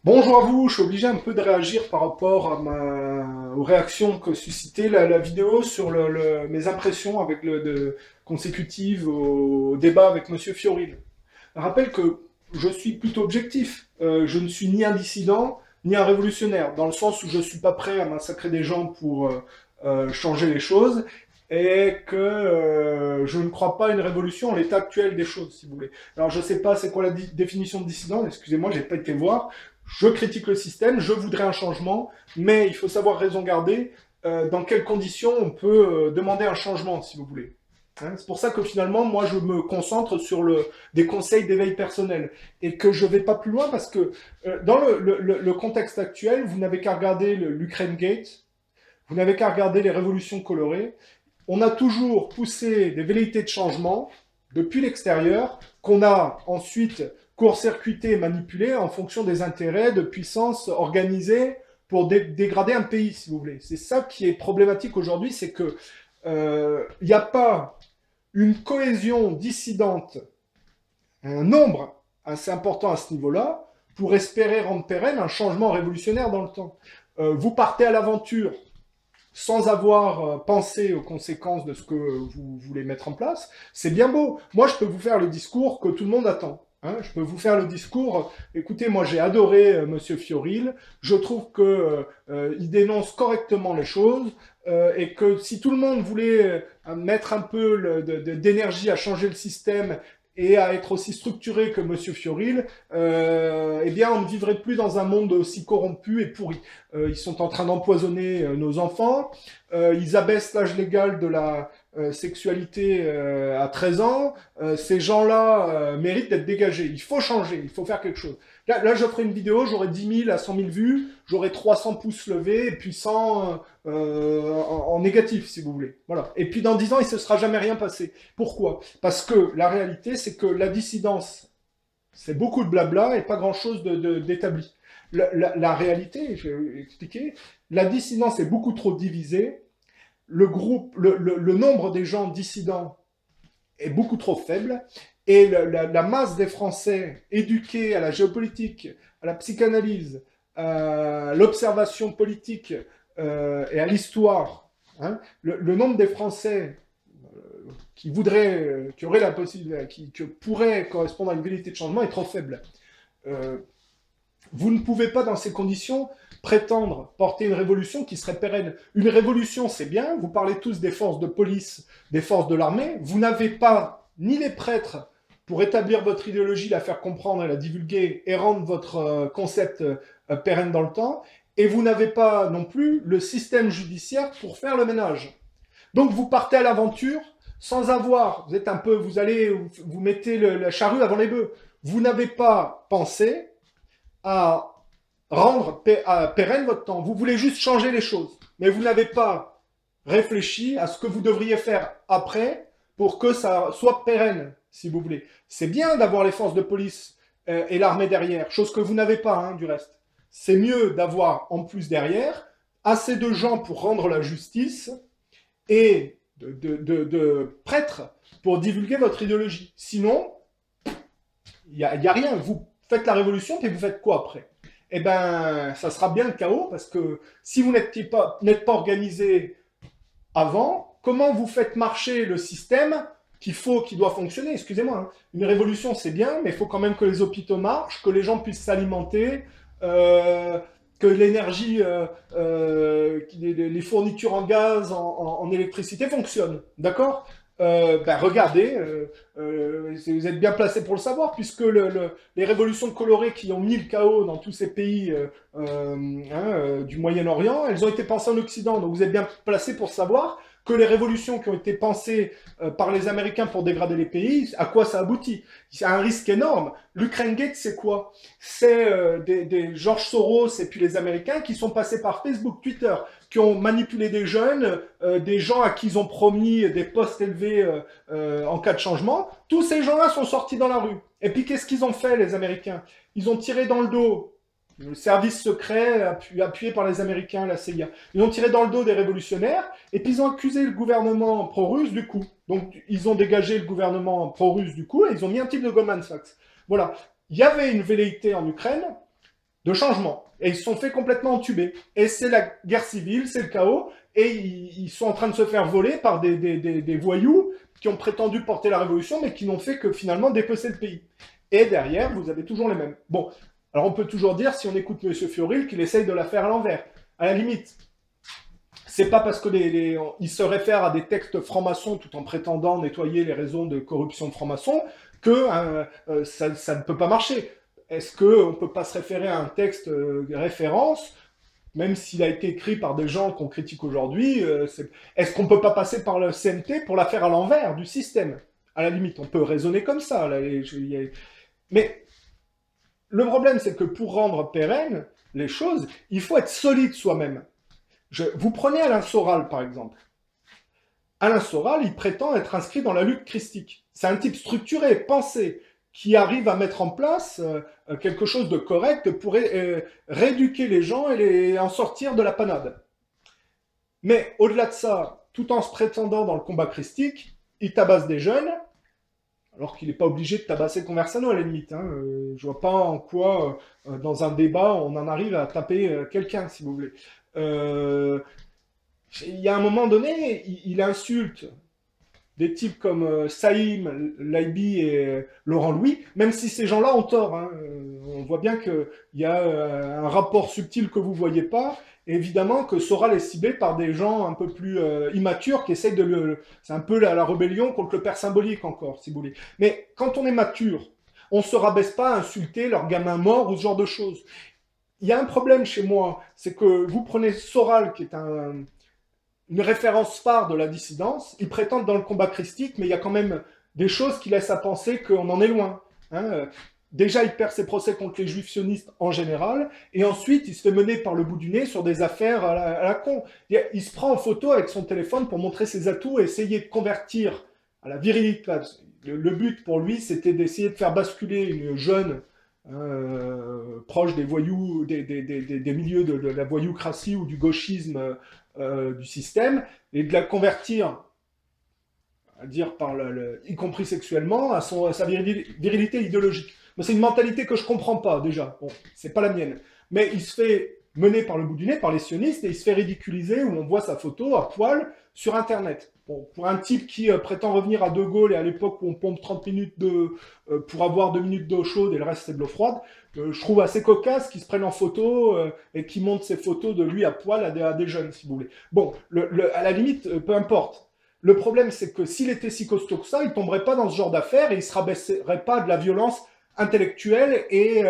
Bonjour à vous, je suis obligé un peu de réagir par rapport à aux réactions que suscitait la vidéo sur mes impressions avec consécutives au débat avec Monsieur Fioril. Je rappelle que je suis plutôt objectif. Je ne suis ni un dissident, ni un révolutionnaire, dans le sens où je ne suis pas prêt à massacrer des gens pour changer les choses, et que je ne crois pas à une révolution en l'état actuel des choses, si vous voulez. Alors je ne sais pas c'est quoi la définition de dissident, excusez-moi, j'ai pas été voir. Je critique le système, je voudrais un changement, mais il faut savoir raison garder dans quelles conditions on peut demander un changement, si vous voulez. Hein, c'est pour ça que finalement, moi, je me concentre sur des conseils d'éveil personnel et que je ne vais pas plus loin parce que dans le contexte actuel, vous n'avez qu'à regarder l'Ukraine Gate, vous n'avez qu'à regarder les révolutions colorées. On a toujours poussé des velléités de changement depuis l'extérieur qu'on a ensuite court-circuité et manipulé en fonction des intérêts de puissances organisées pour dégrader un pays, si vous voulez. C'est ça qui est problématique aujourd'hui, c'est que il n'y a pas une cohésion dissidente, un nombre assez important à ce niveau-là, pour espérer rendre pérenne un changement révolutionnaire dans le temps. Vous partez à l'aventure sans avoir pensé aux conséquences de ce que vous voulez mettre en place, c'est bien beau. Moi, je peux vous faire le discours que tout le monde attend. Hein, je peux vous faire le discours, écoutez, moi j'ai adoré Monsieur Fioril, je trouve qu'il dénonce correctement les choses, et que si tout le monde voulait mettre un peu d'énergie à changer le système et à être aussi structuré que Monsieur Fioril, eh bien on ne vivrait plus dans un monde aussi corrompu et pourri. Ils sont en train d'empoisonner nos enfants, ils abaissent l'âge légal de la sexualité à 13 ans, ces gens-là méritent d'être dégagés. Il faut changer, il faut faire quelque chose. Là je ferai une vidéo, j'aurai 10 000 à 100 000 vues, j'aurai 300 pouces levés, et puis 100 en négatif, si vous voulez. Voilà. Et puis dans 10 ans, il ne se sera jamais rien passé. Pourquoi? Parce que la réalité, c'est que la dissidence, c'est beaucoup de blabla et pas grand-chose d'établi. La réalité, je vais expliquer, la dissidence est beaucoup trop divisée, le nombre des gens dissidents est beaucoup trop faible, et la masse des Français éduqués à la géopolitique, à la psychanalyse, à l'observation politique et à l'histoire, hein, le nombre des Français qui voudraient, qui auraient la possibilité, qui pourraient correspondre à une velléité de changement est trop faible. Euh, vous ne pouvez pas, dans ces conditions, prétendre porter une révolution qui serait pérenne. Une révolution, c'est bien, vous parlez tous des forces de police, des forces de l'armée, vous n'avez pas ni les prêtres pour établir votre idéologie, la faire comprendre et la divulguer et rendre votre concept pérenne dans le temps, et vous n'avez pas non plus le système judiciaire pour faire le ménage. Donc vous partez à l'aventure sans avoir, vous êtes un peu, vous allez, vous mettez la charrue avant les bœufs. Vous n'avez pas pensé à rendre pérenne votre temps. Vous voulez juste changer les choses, mais vous n'avez pas réfléchi à ce que vous devriez faire après pour que ça soit pérenne, si vous voulez. C'est bien d'avoir les forces de police et l'armée derrière, chose que vous n'avez pas, hein, du reste. C'est mieux d'avoir en plus derrière assez de gens pour rendre la justice et de prêtres pour divulguer votre idéologie. Sinon, il n'y a rien. Vous faites la révolution, et vous faites quoi après? Eh bien, ça sera bien le chaos, parce que si vous n'êtes pas organisé avant, comment vous faites marcher le système qui doit fonctionner? Excusez-moi, hein. Une révolution, c'est bien, mais il faut quand même que les hôpitaux marchent, que les gens puissent s'alimenter, que l'énergie, les fournitures en gaz, en électricité fonctionnent. D'accord? Regardez, vous êtes bien placé pour le savoir, puisque les révolutions colorées qui ont mis le chaos dans tous ces pays du Moyen-Orient, elles ont été pensées en Occident. Donc vous êtes bien placé pour savoir que les révolutions qui ont été pensées par les Américains pour dégrader les pays, à quoi ça aboutit? C'est un risque énorme. L'Ukraine Gate, c'est quoi? C'est des George Soros et puis les Américains qui sont passés par Facebook, Twitter, qui ont manipulé des jeunes, des gens à qui ils ont promis des postes élevés en cas de changement. Tous ces gens-là sont sortis dans la rue. Et puis qu'est-ce qu'ils ont fait, les Américains? Ils ont tiré dans le dos le service secret appuyé par les Américains, la CIA. Ils ont tiré dans le dos des révolutionnaires, et puis ils ont accusé le gouvernement pro-russe du coup. Donc ils ont dégagé le gouvernement pro-russe du coup, et ils ont mis un type de Goldman Sachs. Voilà. Il y avait une velléité en Ukraine, de changement. Et ils se sont fait complètement entuber. Et c'est la guerre civile, c'est le chaos, et ils sont en train de se faire voler par des voyous qui ont prétendu porter la révolution, mais qui n'ont fait que finalement dépecer le pays. Et derrière, vous avez toujours les mêmes. Bon, alors on peut toujours dire, si on écoute M. Fioril, qu'il essaye de la faire à l'envers. À la limite, c'est pas parce que il se réfère à des textes francs-maçons tout en prétendant nettoyer les raisons de corruption de francs-maçons que ça ne peut pas marcher. Est-ce qu'on ne peut pas se référer à un texte référence, même s'il a été écrit par des gens qu'on critique aujourd'hui, est-ce qu'on ne peut pas passer par le CNT pour la faire à l'envers du système? À la limite, on peut raisonner comme ça. Là, mais le problème, c'est que pour rendre pérennes les choses, il faut être solide soi-même. Vous prenez Alain Soral, par exemple. Alain Soral, il prétend être inscrit dans la lutte christique. C'est un type structuré, pensé, qui arrive à mettre en place quelque chose de correct pour rééduquer les gens et en sortir de la panade. Mais au-delà de ça, tout en se prétendant dans le combat christique, il tabasse des jeunes, alors qu'il n'est pas obligé de tabasser Conversano à la limite. Hein. Je vois pas en quoi, dans un débat, on en arrive à taper quelqu'un, si vous voulez. Il y a un moment donné, il insulte des types comme Saïm, Laibi et Laurent Louis, même si ces gens-là ont tort. Hein. On voit bien qu'il y a un rapport subtil que vous ne voyez pas. Et évidemment que Soral est ciblé par des gens un peu plus immatures qui essayent de le... C'est un peu la rébellion contre le père symbolique encore, si vous voulez. Mais quand on est mature, on ne se rabaisse pas à insulter leurs gamins morts ou ce genre de choses. Il y a un problème chez moi, c'est que vous prenez Soral, qui est une référence phare de la dissidence, il prétend dans le combat christique, mais il y a quand même des choses qui laissent à penser qu'on en est loin. Hein. Déjà, il perd ses procès contre les juifs sionistes en général, et ensuite, il se fait mener par le bout du nez sur des affaires à la con. Il se prend en photo avec son téléphone pour montrer ses atouts et essayer de convertir à la virilité. Le but pour lui, c'était d'essayer de faire basculer une jeune proche des voyous, des milieux de la voyoucratie ou du gauchisme du système, et de la convertir, à dire par y compris sexuellement, à sa virilité idéologique. C'est une mentalité que je comprends pas, déjà. Bon, c'est pas la mienne. Mais il se fait mener par le bout du nez, par les sionistes, et il se fait ridiculiser, où on voit sa photo à poil sur Internet. Bon, pour un type qui prétend revenir à De Gaulle, et à l'époque où on pompe 30 minutes pour avoir 2 minutes d'eau chaude, et le reste c'est de l'eau froide, je trouve assez cocasse qu'ils se prennent en photo, et qu'ils montrent ces photos de lui à poil à des jeunes, si vous voulez. Bon, à la limite, peu importe. Le problème, c'est que s'il était si costaud que ça, il tomberait pas dans ce genre d'affaires, et il se rabaisserait pas de la violence intellectuelle et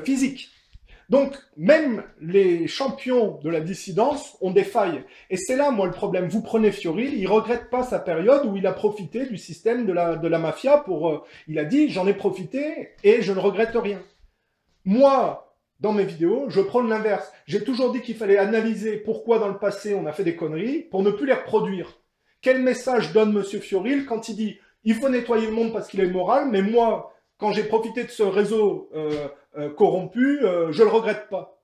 physique. Donc, même les champions de la dissidence ont des failles. Et c'est là, moi, le problème. Vous prenez Fioril, il regrette pas sa période où il a profité du système de la mafia pour... il a dit, j'en ai profité et je ne regrette rien. Moi, dans mes vidéos, je prône l'inverse. J'ai toujours dit qu'il fallait analyser pourquoi dans le passé on a fait des conneries pour ne plus les reproduire. Quel message donne M. Fioril quand il dit, il faut nettoyer le monde parce qu'il est moral, mais moi... Quand j'ai profité de ce réseau corrompu, je ne le regrette pas.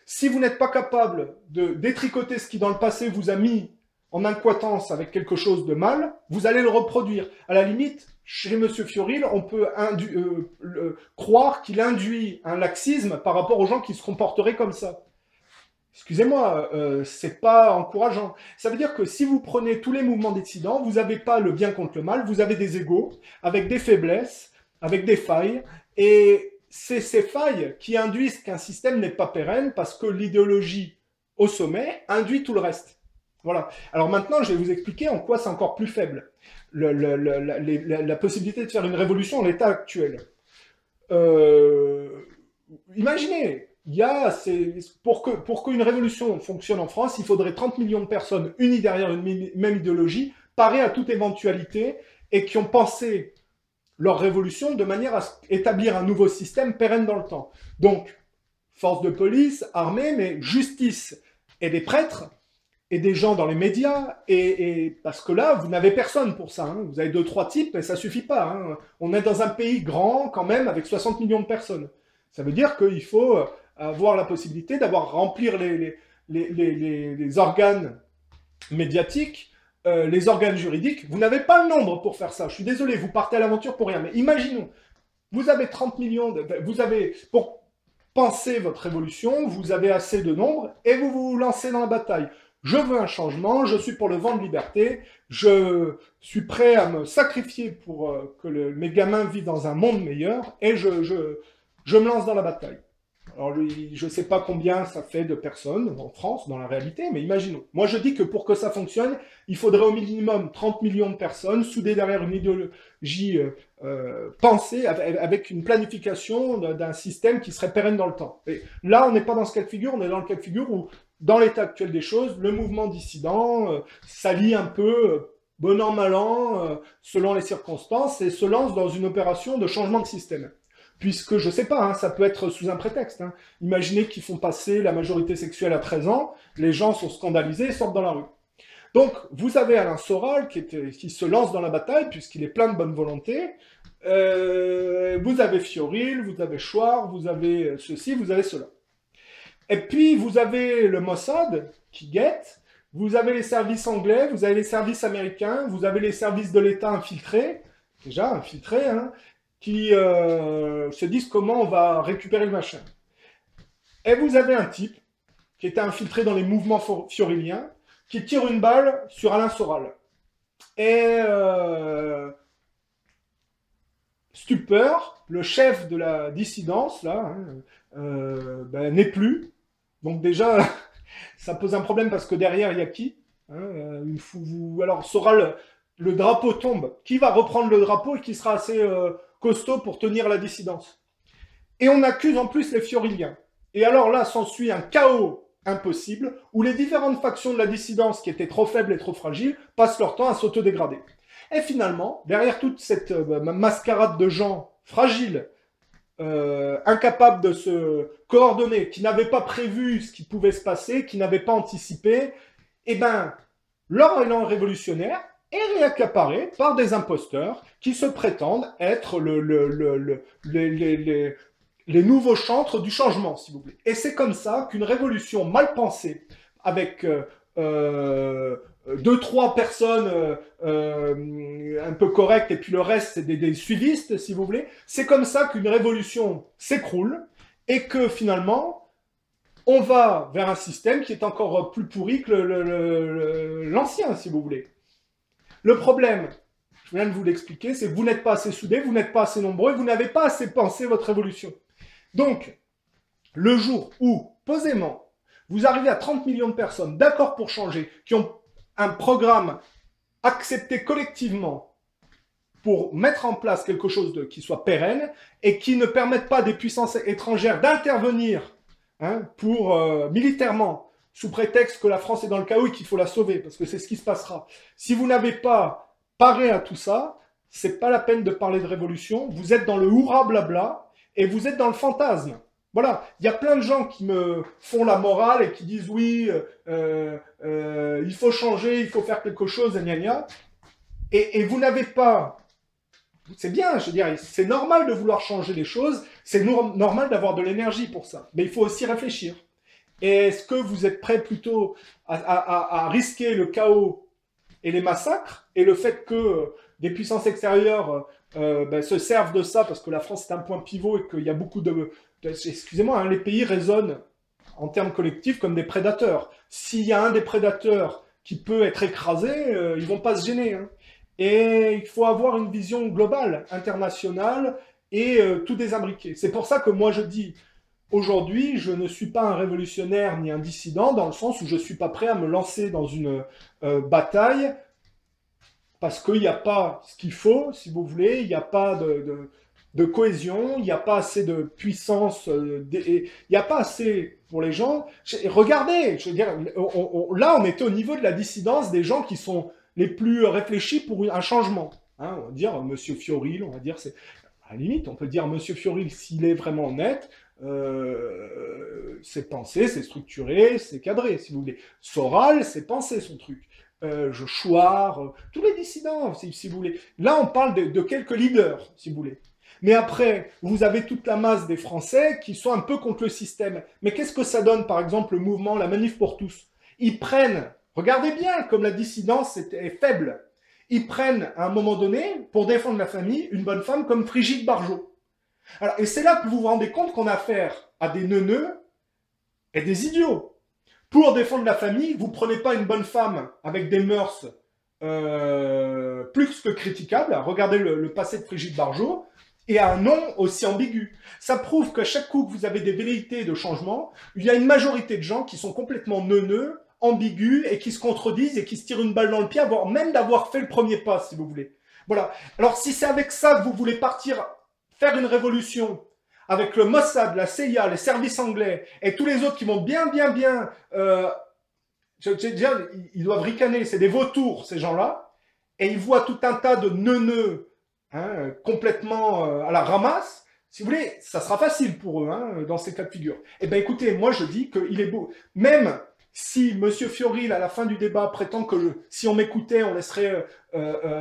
Si vous n'êtes pas capable de détricoter ce qui dans le passé vous a mis en incohérence avec quelque chose de mal, vous allez le reproduire. À la limite, chez M. Fioril, on peut croire qu'il induit un laxisme par rapport aux gens qui se comporteraient comme ça. Excusez-moi, c'est pas encourageant. Ça veut dire que si vous prenez tous les mouvements dissidents, vous n'avez pas le bien contre le mal, vous avez des égos avec des faiblesses, avec des failles, et c'est ces failles qui induisent qu'un système n'est pas pérenne parce que l'idéologie au sommet induit tout le reste. Voilà. Alors maintenant, je vais vous expliquer en quoi c'est encore plus faible. La possibilité de faire une révolution en l'état actuel. Imaginez, pour qu'une révolution fonctionne en France, il faudrait 30 millions de personnes unies derrière une même idéologie, parées à toute éventualité, et qui ont pensé leur révolution de manière à établir un nouveau système pérenne dans le temps. Donc, force de police, armée, mais justice, et des prêtres, et des gens dans les médias, parce que là, vous n'avez personne pour ça. Hein. Vous avez 2-3 types, mais ça suffit pas. Hein. On est dans un pays grand, quand même, avec 60 millions de personnes. Ça veut dire qu'il faut avoir la possibilité d'avoir remplir les organes médiatiques, les organes juridiques. Vous n'avez pas le nombre pour faire ça. Je suis désolé, vous partez à l'aventure pour rien. Mais imaginons, vous avez 30 millions, pensez votre révolution, vous avez assez de nombre, et vous vous lancez dans la bataille. Je veux un changement, je suis pour le vent de liberté, je suis prêt à me sacrifier pour que mes gamins vivent dans un monde meilleur, et je me lance dans la bataille. Alors, je ne sais pas combien ça fait de personnes en France, dans la réalité, mais imaginons. Moi, je dis que pour que ça fonctionne, il faudrait au minimum 30 millions de personnes soudées derrière une idéologie pensée, avec une planification d'un système qui serait pérenne dans le temps. Et là, on n'est pas dans ce cas de figure, on est dans le cas de figure où, dans l'état actuel des choses, le mouvement dissident s'allie un peu, bon an, mal an, selon les circonstances, et se lance dans une opération de changement de système. Puisque, je sais pas, hein, ça peut être sous un prétexte. Hein. Imaginez qu'ils font passer la majorité sexuelle à 13 ans, les gens sont scandalisés et sortent dans la rue. Donc, vous avez Alain Soral qui se lance dans la bataille, puisqu'il est plein de bonne volonté. Vous avez Fioril, vous avez Chouard, vous avez ceci, vous avez cela. Et puis, vous avez le Mossad qui guette, vous avez les services anglais, vous avez les services américains, vous avez les services de l'État infiltrés, déjà infiltrés, hein, qui se disent comment on va récupérer le machin. Et vous avez un type qui était infiltré dans les mouvements fioriliens, qui tire une balle sur Alain Soral. Et stupeur, le chef de la dissidence, là, hein, n'est plus. Donc déjà, ça pose un problème parce que derrière, il y a qui, hein, alors Soral, le drapeau tombe. Qui va reprendre le drapeau et qui sera assez costaud pour tenir la dissidence? Et on accuse en plus les fioriliens. Et alors là, s'ensuit un chaos impossible, où les différentes factions de la dissidence, qui étaient trop faibles et trop fragiles, passent leur temps à s'autodégrader. Et finalement, derrière toute cette mascarade de gens fragiles, incapables de se coordonner, qui n'avaient pas prévu ce qui pouvait se passer, qui n'avaient pas anticipé, eh ben, leur élan révolutionnaire est réaccaparé par des imposteurs qui se prétendent être les nouveaux chantres du changement, si vous voulez. Et c'est comme ça qu'une révolution mal pensée, avec 2-3 personnes un peu correctes, et puis le reste, c'est des suivistes, si vous voulez, c'est comme ça qu'une révolution s'écroule, et que finalement, on va vers un système qui est encore plus pourri que l'ancien, si vous voulez. Le problème, je viens de vous l'expliquer, c'est que vous n'êtes pas assez soudés, vous n'êtes pas assez nombreux, vous n'avez pas assez pensé votre révolution. Donc, le jour où, posément, vous arrivez à 30 millions de personnes d'accord pour changer, qui ont un programme accepté collectivement pour mettre en place quelque chose qui soit pérenne et qui ne permette pas des puissances étrangères d'intervenir pour militairement, sous prétexte que la France est dans le chaos et qu'il faut la sauver, parce que c'est ce qui se passera. Si vous n'avez pas paré à tout ça, c'est pas la peine de parler de révolution, vous êtes dans le hurrah blabla, et vous êtes dans le fantasme. Voilà, il y a plein de gens qui me font la morale et qui disent oui, il faut changer, il faut faire quelque chose, gna gna. Et vous n'avez pas... C'est bien, je veux dire, c'est normal de vouloir changer les choses, c'est normal d'avoir de l'énergie pour ça. Mais il faut aussi réfléchir. Est-ce que vous êtes prêt plutôt à risquer le chaos et les massacres, et le fait que des puissances extérieures se servent de ça, parce que la France est un point pivot et qu'il y a beaucoup excusez-moi, hein, les pays raisonnent en termes collectifs comme des prédateurs. S'il y a un des prédateurs qui peut être écrasé, ils vont pas se gêner. Hein. Et il faut avoir une vision globale, internationale, et tout désimbriquer. C'est pour ça que moi je dis, aujourd'hui, je ne suis pas un révolutionnaire ni un dissident, dans le sens où je ne suis pas prêt à me lancer dans une bataille, parce qu'il n'y a pas ce qu'il faut, si vous voulez, il n'y a pas de cohésion, il n'y a pas assez de puissance, il n'y a pas assez pour les gens. Regardez, je veux dire, là on était au niveau de la dissidence des gens qui sont les plus réfléchis pour un changement. Hein, on va dire Monsieur Fioril, on va dire, c'est à la limite, on peut dire Monsieur Fioril s'il est vraiment honnête, c'est pensé, c'est structuré, c'est cadré, si vous voulez. Soral, c'est pensé son truc. Chouard, tous les dissidents, si vous voulez. Là, on parle de quelques leaders, si vous voulez. Mais après, vous avez toute la masse des Français qui sont un peu contre le système. Mais qu'est-ce que ça donne, par exemple, le mouvement, la Manif pour tous? Ils prennent, regardez bien, comme la dissidence est faible, ils prennent, à un moment donné, pour défendre la famille, une bonne femme comme Brigitte Bardot. Alors, et c'est là que vous vous rendez compte qu'on a affaire à des neuneux et des idiots. Pour défendre la famille, vous ne prenez pas une bonne femme avec des mœurs plus que critiquables. Regardez le passé de Brigitte Bardot. Et un nom aussi ambigu. Ça prouve qu'à chaque coup que vous avez des velléités de changement, il y a une majorité de gens qui sont complètement neuneux, ambigus, et qui se contredisent et qui se tirent une balle dans le pied, voire même d'avoir fait le premier pas, si vous voulez. Voilà. Alors, si c'est avec ça que vous voulez partir faire une révolution, avec le Mossad, la CIA, les services anglais, et tous les autres qui vont bien, ils doivent ricaner, c'est des vautours, ces gens-là, et ils voient tout un tas de neuneux, hein, complètement à la ramasse, si vous voulez, ça sera facile pour eux, hein, dans ces cas de figure. Eh bien, écoutez, moi, je dis qu'il est beau. Même si M. Fioril, à la fin du débat, prétend que si on m'écoutait, on laisserait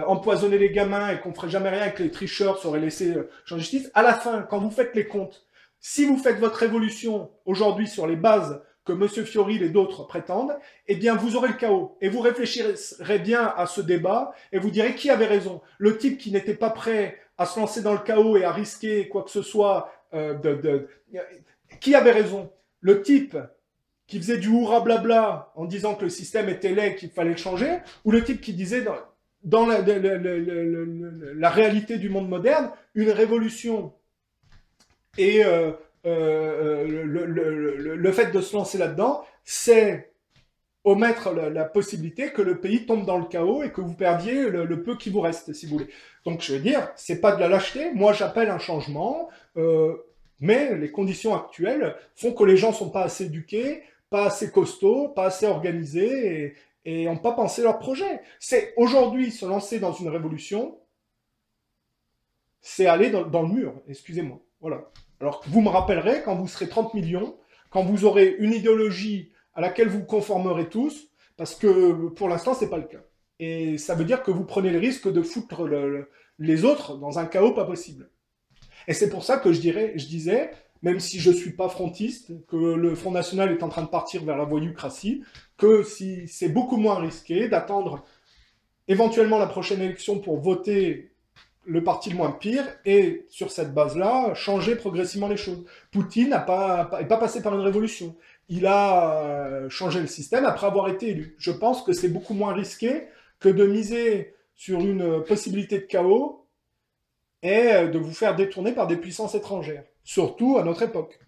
empoisonner les gamins et qu'on ferait jamais rien et que les tricheurs seraient laissés changer justice, à la fin, quand vous faites les comptes, si vous faites votre révolution aujourd'hui sur les bases que M. Fioril et d'autres prétendent, eh bien, vous aurez le chaos. Et vous réfléchirez bien à ce débat et vous direz qui avait raison. Le type qui n'était pas prêt à se lancer dans le chaos et à risquer quoi que ce soit, qui avait raison? Le type qui faisait du hurrah blabla en disant que le système était laid, qu'il fallait le changer, ou le type qui disait dans la réalité du monde moderne, une révolution et le fait de se lancer là-dedans, c'est omettre la possibilité que le pays tombe dans le chaos et que vous perdiez le peu qui vous reste, si vous voulez. Donc, je veux dire, c'est pas de la lâcheté. Moi, j'appelle un changement, mais les conditions actuelles font que les gens sont pas assez éduqués, pas assez costauds, pas assez organisés et n'ont pas pensé leur projet. C'est aujourd'hui se lancer dans une révolution, c'est aller dans le mur, excusez-moi. Voilà. Alors, vous me rappellerez quand vous serez 30 millions, quand vous aurez une idéologie à laquelle vous conformerez tous, parce que pour l'instant, ce n'est pas le cas. Et ça veut dire que vous prenez le risque de foutre les autres dans un chaos pas possible. Et c'est pour ça que je disais, même si je ne suis pas frontiste, que le Front National est en train de partir vers la voyoucratie, que si c'est beaucoup moins risqué d'attendre éventuellement la prochaine élection pour voter le parti le moins pire, et sur cette base-là, changer progressivement les choses. Poutine n'est pas passé par une révolution. Il a changé le système après avoir été élu. Je pense que c'est beaucoup moins risqué que de miser sur une possibilité de chaos et de vous faire détourner par des puissances étrangères, surtout à notre époque.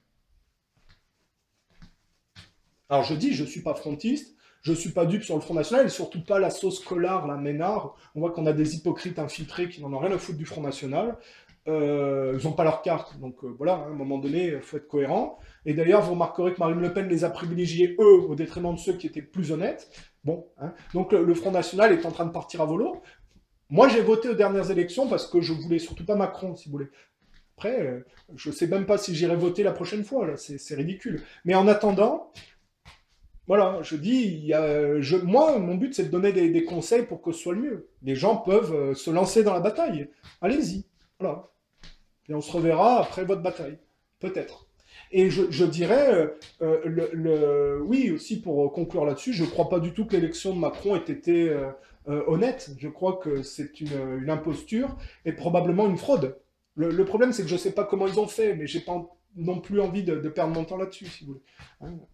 Alors je dis, je ne suis pas frontiste, je ne suis pas dupe sur le Front National, et surtout pas la sauce Collard, la Ménard. On voit qu'on a des hypocrites infiltrés qui n'en ont rien à foutre du Front National. Ils n'ont pas leur carte, donc voilà, hein, à un moment donné, il faut être cohérent. Et d'ailleurs, vous remarquerez que Marine Le Pen les a privilégiés, eux, au détriment de ceux qui étaient plus honnêtes. Bon, hein, donc le Front National est en train de partir à volo. Moi, j'ai voté aux dernières élections parce que je voulais surtout pas Macron, si vous voulez. Après, je ne sais même pas si j'irai voter la prochaine fois, là, c'est ridicule. Mais en attendant, voilà, je dis, moi, mon but, c'est de donner des conseils pour que ce soit le mieux. Les gens peuvent se lancer dans la bataille. Allez-y, voilà. Et on se reverra après votre bataille, peut-être. Et je dirais, oui, aussi pour conclure là-dessus, je ne crois pas du tout que l'élection de Macron ait été honnête. Je crois que c'est une imposture et probablement une fraude. Le problème, c'est que je ne sais pas comment ils ont fait, mais je n'ai pas non plus envie de perdre mon temps là-dessus, si vous voulez. Hein, bon.